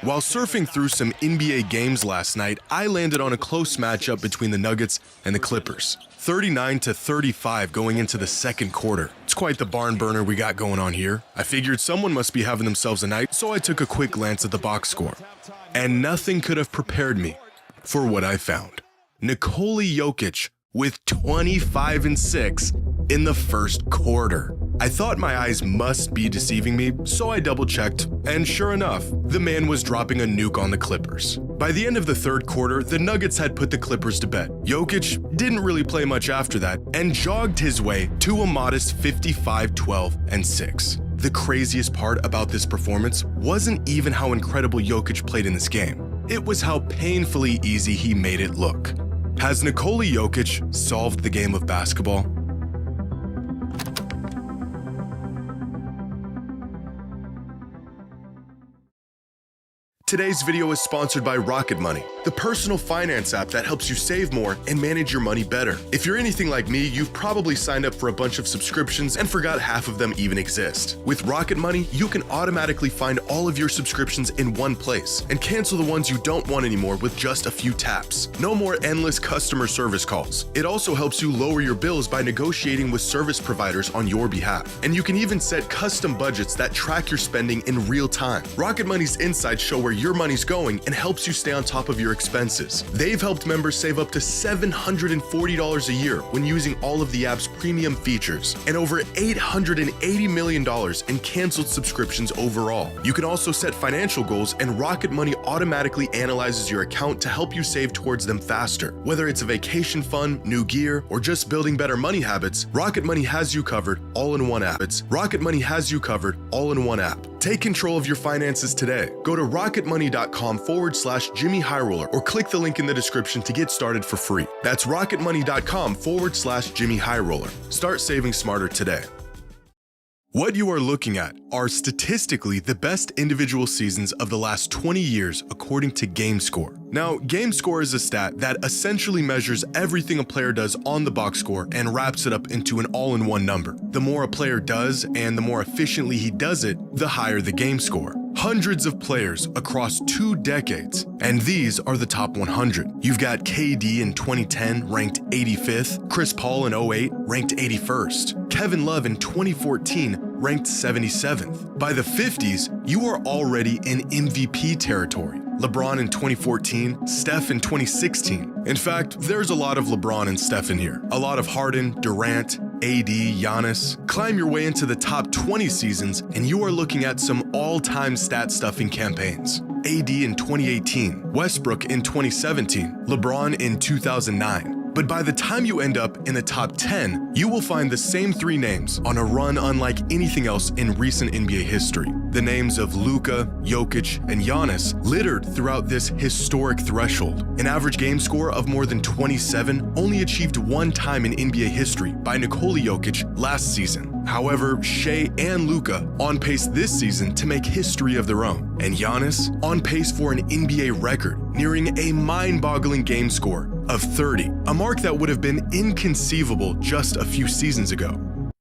While surfing through some NBA games last night, I landed on a close matchup between the Nuggets and the Clippers. 39-35 going into the second quarter. It's quite the barn burner we got going on here. I figured someone must be having themselves a night, so I took a quick glance at the box score. And nothing could have prepared me for what I found. Nikola Jokic with 25 and 6 in the first quarter. I thought my eyes must be deceiving me, so I double-checked, and sure enough, the man was dropping a nuke on the Clippers. By the end of the third quarter, the Nuggets had put the Clippers to bed. Jokic didn't really play much after that, and jogged his way to a modest 55, 12, and 6. The craziest part about this performance wasn't even how incredible Jokic played in this game. It was how painfully easy he made it look. Has Nikola Jokic solved the game of basketball? Today's video is sponsored by Rocket Money, the personal finance app that helps you save more and manage your money better. If you're anything like me, you've probably signed up for a bunch of subscriptions and forgot half of them even exist. With Rocket Money, you can automatically find all of your subscriptions in one place and cancel the ones you don't want anymore with just a few taps. No more endless customer service calls. It also helps you lower your bills by negotiating with service providers on your behalf. And you can even set custom budgets that track your spending in real time. Rocket Money's insights show where your money's going and helps you stay on top of your expenses. They've helped members save up to $740 a year when using all of the app's premium features, and over $880 million in canceled subscriptions overall. You can also set financial goals, and Rocket Money automatically analyzes your account to help you save towards them faster. Whether it's a vacation fund, new gear, or just building better money habits, Rocket Money has you covered all in one app. Rocket Money has you covered all in one app. Take control of your finances today. Go to rocketmoney.com/JxmyHighroller or click the link in the description to get started for free. That's rocketmoney.com/JxmyHighroller. Start saving smarter today. What you are looking at are statistically the best individual seasons of the last 20 years according to GameScore. Now, GameScore is a stat that essentially measures everything a player does on the box score and wraps it up into an all-in-one number. The more a player does and the more efficiently he does it, the higher the game score. Hundreds of players across 2 decades, and these are the top 100. You've got KD in 2010 ranked 85th, Chris Paul in 08 ranked 81st, Kevin Love in 2014 ranked 77th. By the 50s, you are already in MVP territory. LeBron in 2014, Steph in 2016. In fact, there's a lot of LeBron and Steph in here. A lot of Harden, Durant, AD, Giannis. Climb your way into the top 20 seasons, and you are looking at some all-time stat-stuffing campaigns. AD in 2018, Westbrook in 2017, LeBron in 2009. But by the time you end up in the top 10, you will find the same 3 names on a run unlike anything else in recent NBA history. The names of Luka, Jokic, and Giannis littered throughout this historic threshold. An average game score of more than 27 only achieved 1 time in NBA history by Nikola Jokic last season. However, Shea and Luka on pace this season to make history of their own, and Giannis on pace for an NBA record, nearing a mind-boggling game score of 30, a mark that would have been inconceivable just a few seasons ago.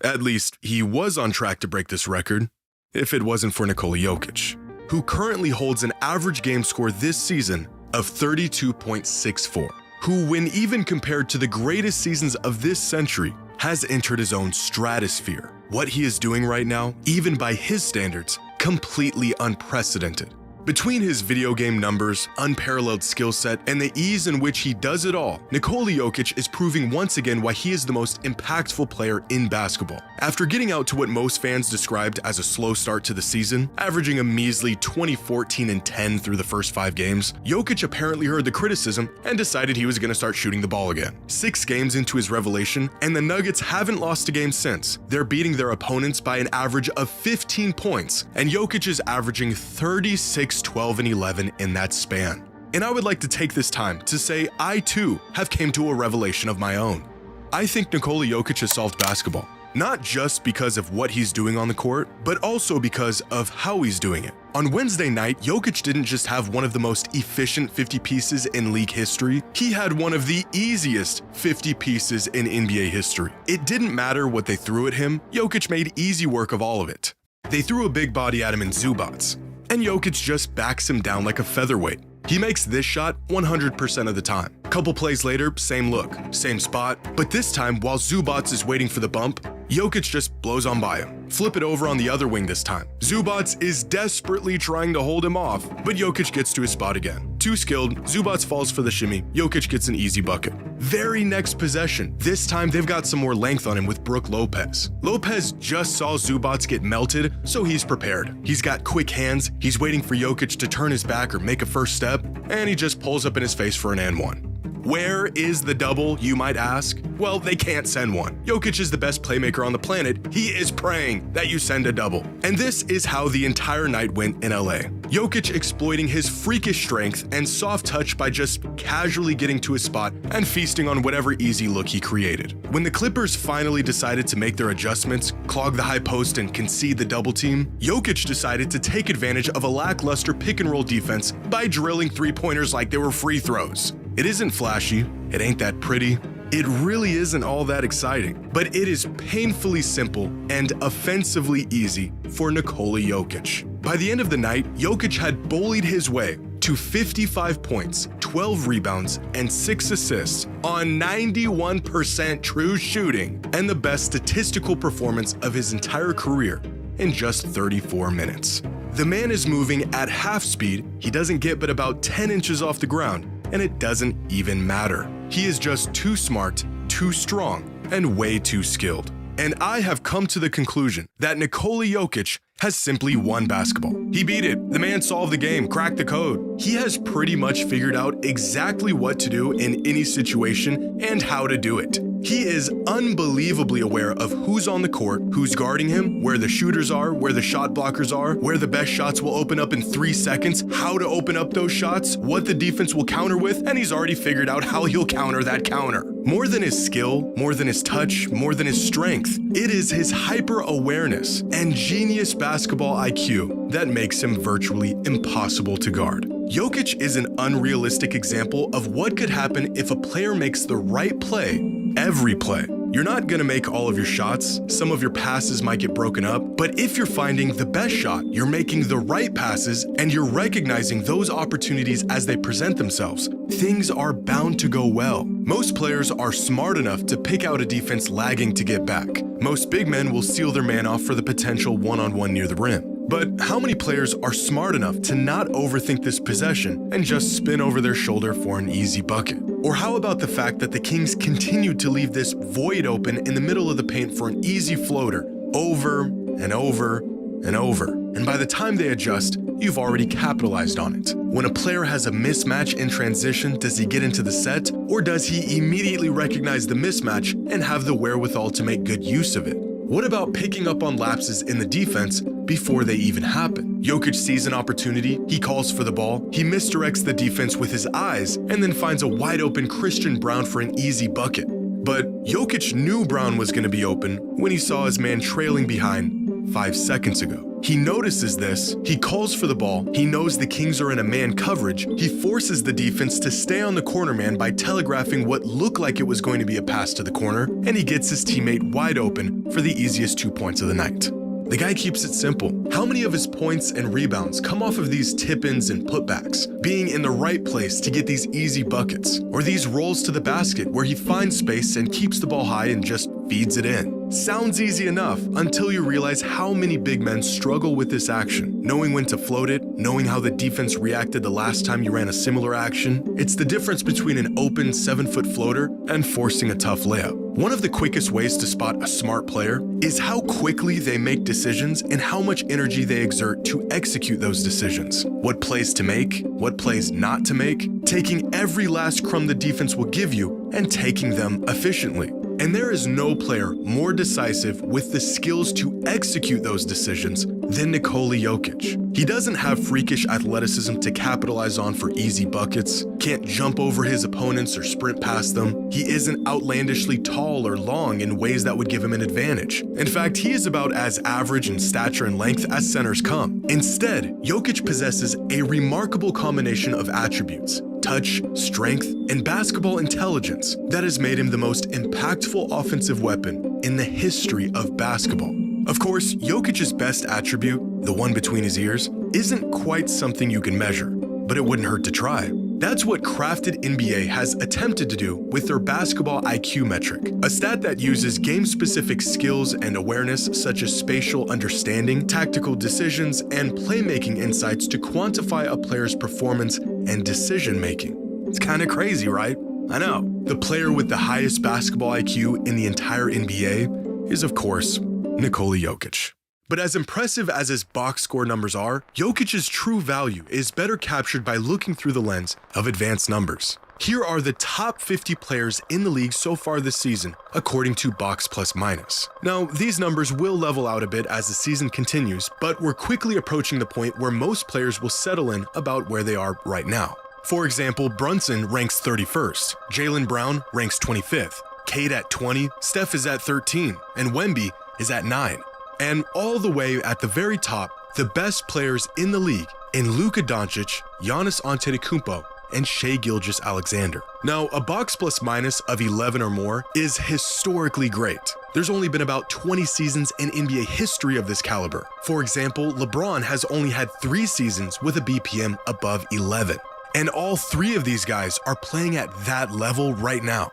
At least, he was on track to break this record, if it wasn't for Nikola Jokic, who currently holds an average game score this season of 32.64, who, when even compared to the greatest seasons of this century, has entered his own stratosphere. What he is doing right now, even by his standards, completely unprecedented. Between his video game numbers, unparalleled skill set, and the ease in which he does it all, Nikola Jokic is proving once again why he is the most impactful player in basketball. After getting out to what most fans described as a slow start to the season, averaging a measly 20-14-10 through the first 5 games, Jokic apparently heard the criticism and decided he was going to start shooting the ball again. 6 games into his revelation, and the Nuggets haven't lost a game since. They're beating their opponents by an average of 15 points, and Jokic is averaging 36, 12, and 11 in that span. And I would like to take this time to say I too have came to a revelation of my own. I think Nikola Jokic has solved basketball, not just because of what he's doing on the court, but also because of how he's doing it. On Wednesday night, Jokic didn't just have one of the most efficient 50 pieces in league history, he had one of the easiest 50 pieces in NBA history. It didn't matter what they threw at him, Jokic made easy work of all of it. They threw a big body at him in Zubats. and Jokic just backs him down like a featherweight. He makes this shot 100% of the time. Couple plays later, same look, same spot, but this time while Zubac is waiting for the bump, Jokic just blows on by him. Flip it over on the other wing this time. Zubac is desperately trying to hold him off, but Jokic gets to his spot again. Too skilled, Zubac falls for the shimmy, Jokic gets an easy bucket. Very next possession, this time they've got some more length on him with Brook Lopez. Lopez just saw Zubac get melted, so he's prepared. He's got quick hands, he's waiting for Jokic to turn his back or make a first step, and he just pulls up in his face for an and one. Where is the double, you might ask? Well, they can't send one. Jokic is the best playmaker on the planet. He is praying that you send a double. And this is how the entire night went in LA. Jokic exploiting his freakish strength and soft touch by just casually getting to his spot and feasting on whatever easy look he created. When the Clippers finally decided to make their adjustments, clog the high post and concede the double team, Jokic decided to take advantage of a lackluster pick and roll defense by drilling three-pointers like they were free throws. It isn't flashy, it ain't that pretty, it really isn't all that exciting, but it is painfully simple and offensively easy for Nikola Jokic. By the end of the night, Jokic had bullied his way to 55 points, 12 rebounds, and 6 assists on 91% true shooting, and the best statistical performance of his entire career in just 34 minutes. The man is moving at half speed, he doesn't get but about 10 inches off the ground, and it doesn't even matter. He is just too smart, too strong, and way too skilled. And I have come to the conclusion that Nikola Jokic has simply won basketball. He beat it. The man solved the game, cracked the code. He has pretty much figured out exactly what to do in any situation and how to do it. He is unbelievably aware of who's on the court, who's guarding him, where the shooters are, where the shot blockers are, where the best shots will open up in 3 seconds, how to open up those shots, what the defense will counter with, and he's already figured out how he'll counter that counter. More than his skill, more than his touch, more than his strength, it is his hyper-awareness and genius basketball IQ that makes him virtually impossible to guard. Jokic is an unrealistic example of what could happen if a player makes the right play every play. You're not gonna make all of your shots, some of your passes might get broken up, but if you're finding the best shot, you're making the right passes, and you're recognizing those opportunities as they present themselves, things are bound to go well. Most players are smart enough to pick out a defense lagging to get back. Most big men will seal their man off for the potential one-on-one near the rim. But how many players are smart enough to not overthink this possession and just spin over their shoulder for an easy bucket? Or how about the fact that the Kings continued to leave this void open in the middle of the paint for an easy floater over and over and over? And by the time they adjust, you've already capitalized on it. When a player has a mismatch in transition, does he get into the set, or does he immediately recognize the mismatch and have the wherewithal to make good use of it? What about picking up on lapses in the defense before they even happen? Jokic sees an opportunity, he calls for the ball, he misdirects the defense with his eyes, and then finds a wide open Christian Braun for an easy bucket. But Jokic knew Braun was going to be open when he saw his man trailing behind 5 seconds ago. He notices this, he calls for the ball, he knows the Kings are in a man coverage, he forces the defense to stay on the corner man by telegraphing what looked like it was going to be a pass to the corner, and he gets his teammate wide open for the easiest 2 points of the night. The guy keeps it simple. How many of his points and rebounds come off of these tip-ins and putbacks, being in the right place to get these easy buckets, or these rolls to the basket where he finds space and keeps the ball high and just feeds it in? Sounds easy enough until you realize how many big men struggle with this action, knowing when to float it, knowing how the defense reacted the last time you ran a similar action. It's the difference between an open 7-foot floater and forcing a tough layup. One of the quickest ways to spot a smart player is how quickly they make decisions and how much energy they exert to execute those decisions. What plays to make, what plays not to make, taking every last crumb the defense will give you and taking them efficiently. And there is no player more decisive with the skills to execute those decisions than Nikola Jokic. He doesn't have freakish athleticism to capitalize on for easy buckets, can't jump over his opponents or sprint past them. He isn't outlandishly tall or long in ways that would give him an advantage. In fact, he is about as average in stature and length as centers come. Instead, Jokic possesses a remarkable combination of attributes: touch, strength, and basketball intelligence that has made him the most impactful offensive weapon in the history of basketball. Of course, Jokic's best attribute, the one between his ears, isn't quite something you can measure, but it wouldn't hurt to try. That's what Crafted NBA has attempted to do with their basketball IQ metric, a stat that uses game-specific skills and awareness such as spatial understanding, tactical decisions, and playmaking insights to quantify a player's performance and decision-making. It's kind of crazy, right? I know. The player with the highest basketball IQ in the entire NBA is, of course, Nikola Jokic. But as impressive as his box score numbers are, Jokic's true value is better captured by looking through the lens of advanced numbers. Here are the top 50 players in the league so far this season, according to Box Plus Minus. Now, these numbers will level out a bit as the season continues, but we're quickly approaching the point where most players will settle in about where they are right now. For example, Brunson ranks 31st, Jaylen Brown ranks 25th, Cade at 20, Steph is at 13, and Wemby is at 9. And all the way at the very top, the best players in the league in Luka Doncic, Giannis Antetokounmpo, and Shai Gilgeous-Alexander. Now, a Box Plus Minus of 11 or more is historically great. There's only been about 20 seasons in NBA history of this caliber. For example, LeBron has only had 3 seasons with a BPM above 11. And all 3 of these guys are playing at that level right now.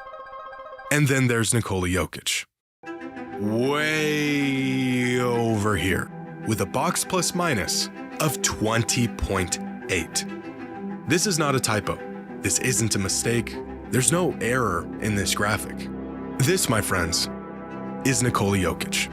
And then there's Nikola Jokic. Way over here, with a Box Plus Minus of 20.8. This is not a typo. This isn't a mistake. There's no error in this graphic. This, my friends, is Nikola Jokic.